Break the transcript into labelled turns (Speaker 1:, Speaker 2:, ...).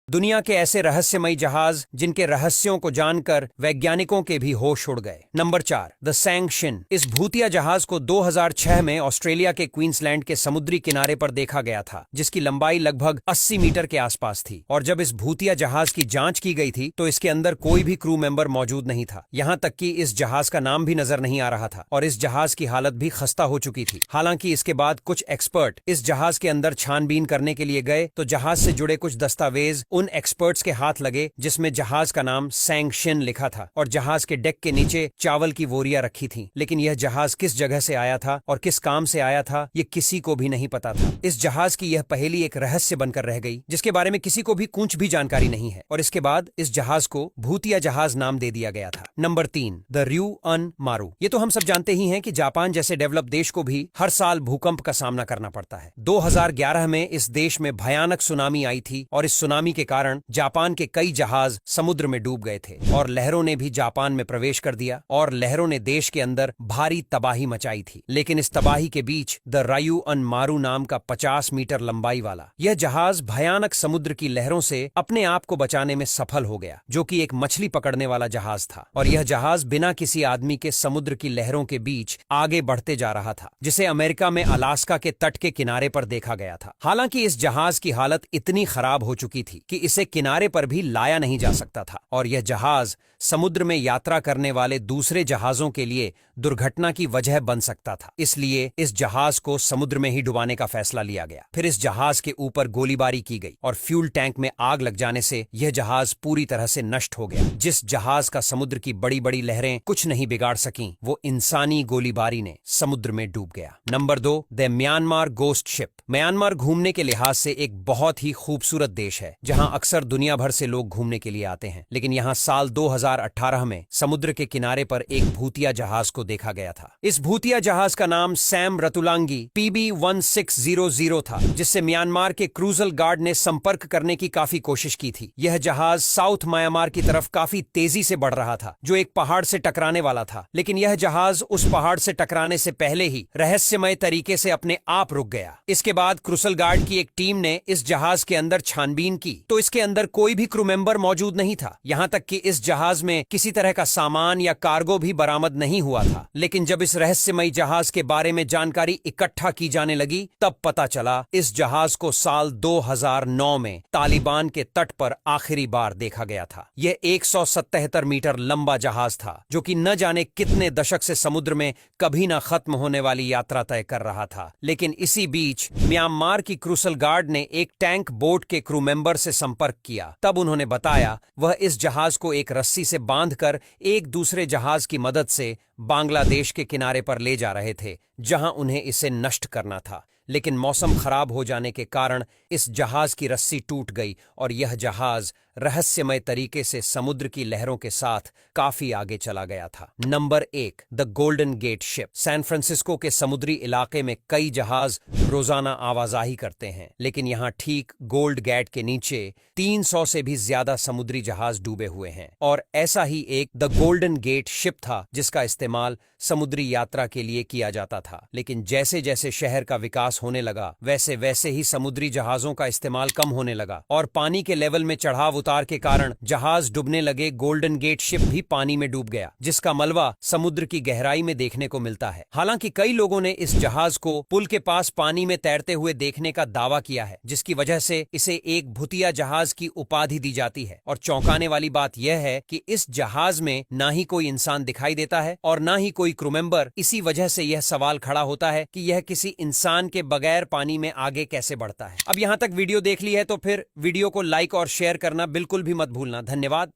Speaker 1: दुनिया के ऐसे रहस्यमयी जहाज जिनके रहस्यों को जानकर वैज्ञानिकों के भी होश उड़ गए। नंबर 4, द सैंगशिन। इस भूतिया जहाज को 2006 में ऑस्ट्रेलिया के क्वींसलैंड के समुद्री किनारे पर देखा गया था, जिसकी लंबाई लगभग 80 मीटर के आसपास थी। और जब इस भूतिया जहाज की जांच की गई थी तो इसके अंदर कोई भी क्रू मेंबर मौजूद नहीं था। यहाँ तक कि इस जहाज का नाम भी नजर नहीं आ रहा था और इस जहाज की हालत भी खस्ता हो चुकी थी। हालांकि इसके बाद कुछ एक्सपर्ट इस जहाज के अंदर छानबीन करने के लिए गए तो जहाज से जुड़े कुछ दस्तावेज उन एक्सपर्ट्स के हाथ लगे जिसमें जहाज का नाम सैंगशिन लिखा था और जहाज के डेक के नीचे चावल की बोरियां रखी थी। लेकिन यह जहाज किस जगह से आया था और किस काम से आया था ये किसी को भी नहीं पता था। इस जहाज की यह पहेली एक रहस्य बनकर रह गई जिसके बारे में किसी को भी कुछ भी जानकारी नहीं है और इसके बाद इस जहाज को भूतिया जहाज नाम दे दिया गया था। Number 3, the ryuan maru। ये तो हम सब जानते ही हैं कि जापान जैसे डेवलप देश को भी हर साल भूकंप का सामना करना पड़ता है। 2011 में इस देश में भयानक सुनामी आई थी और इस सुनामी के कारण जापान के कई जहाज समुद्र में डूब गए थे और लहरों ने भी जापान में प्रवेश कर दिया और लहरों ने देश के अंदर भारी तबाही मचाई थी। लेकिन इस तबाही के बीच द ryuan maru नाम का 50 मीटर लंबाई वाला यह जहाज भयानक समुद्र की लहरों से अपने आप को बचाने में सफल हो गया, जो कि एक मछली पकड़ने वाला जहाज था। और यह जहाज बिना किसी आदमी के समुद्र की लहरों के बीच आगे बढ़ते जा रहा था, जिसे अमेरिका में अलास्का के तट के किनारे पर देखा गया था। हालांकि इस जहाज की हालत इतनी खराब हो चुकी थी कि इसे किनारे पर भी लाया नहीं जा सकता था और यह जहाज समुद्र में यात्रा करने वाले दूसरे जहाजों के लिए दुर्घटना की वजह बन सकता था। इसलिए इस जहाज को समुद्र में ही डुबाने का फैसला लिया गया। फिर इस जहाज के ऊपर गोलीबारी की गई और फ्यूल टैंक में आग लग जाने से यह जहाज पूरी तरह से नष्ट हो गया। जिस जहाज का समुद्र की बड़ी बड़ी लहरें कुछ नहीं बिगाड़ सकीं, वो इंसानी गोलीबारी ने समुद्र में डूब गया। Number 2, the Myanmar ghost ship. Myanmar घूमने के लिहाज से एक बहुत ही खूबसूरत देश है जहां अक्सर दुनिया भर से लोग घूमने के लिए आते हैं। लेकिन यहां साल 2018 में समुद्र के किनारे पर एक भूतिया जहाज को देखा गया था। इस भूतिया जहाज का नाम सैम रतुलांगी PB1600 था, जिससे म्यांमार के क्रूजल गार्ड ने संपर्क करने की काफी कोशिश की थी। यह जहाज साउथ म्यांमार की तरफ काफी तेजी से बढ़ रहा था, जो एक पहाड़ से टकराने वाला था। लेकिन यह जहाज उस पहाड़ से टकराने से पहले ही रहस्यमय तरीके से अपने आप रुक गया। इसके बाद क्रूजल गार्ड की एक टीम ने इस जहाज के अंदर छानबीन की तो इसके अंदर कोई भी क्रू मेंबर मौजूद नहीं था। यहां तक कि इस जहाज में किसी तरह का सामान या कार्गो भी बरामद नहीं हुआ था। लेकिन जब इस रहस्यमयी जहाज के बारे में जानकारी इकट्ठा की जाने लगी तब पता चला इस जहाज को साल 2009 में तालिबान के तट पर आखिरी बार देखा गया था। यह 177 मीटर लंबा जहाज था जो कि न जाने कितने दशक से समुद्र में कभी न खत्म होने वाली यात्रा तय कर रहा था। लेकिन इसी बीच म्यांमार की क्रूजल गार्ड ने एक टैंक बोट के क्रू मेंबर से संपर्क किया। तब उन्होंने बताया वह इस जहाज को एक रस्सी से बांधकर एक दूसरे जहाज की मदद से बांग्लादेश के किनारे पर ले जा रहे थे, जहां उन्हें इसे नष्ट करना था। लेकिन मौसम खराब हो जाने के कारण इस जहाज की रस्सी टूट गई और यह जहाज रहस्यमय तरीके से समुद्र की लहरों के साथ काफी आगे चला गया था। Number 1, the golden gate ship. San Francisco के समुद्री इलाके में कई जहाज रोजाना आवाजाही करते हैं, लेकिन यहाँ ठीक गोल्ड गेट के नीचे 300 से भी ज्यादा समुद्री जहाज डूबे हुए हैं और ऐसा ही एक द गोल्डन गेट शिप था जिसका इस्तेमाल समुद्री यात्रा के लिए किया जाता था। लेकिन जैसे जैसे शहर का विकास होने लगा वैसे वैसे ही समुद्री जहाजों का इस्तेमाल कम होने लगा और पानी के लेवल में चढ़ाव उतार के कारण जहाज डूबने लगे। गोल्डन गेट शिप भी पानी में डूब गया, जिसका मलबा समुद्र की गहराई में देखने को मिलता है। हालांकि कई लोगों ने इस जहाज को पुल के पास पानी में तैरते हुए देखने का दावा किया है, जिसकी वजह से इसे एक भूतिया जहाज की उपाधि दी जाती है। और चौंकाने वाली बात यह है कि इस जहाज में ना ही कोई इंसान दिखाई देता है और ना ही कोई क्रू मेंबर। इसी वजह से यह सवाल खड़ा होता है कि यह किसी इंसान के बगैर पानी में आगे कैसे बढ़ता है। अब यहाँ तक वीडियो देख ली है तो फिर वीडियो को लाइक और शेयर करना बिल्कुल भी मत भूलना। धन्यवाद।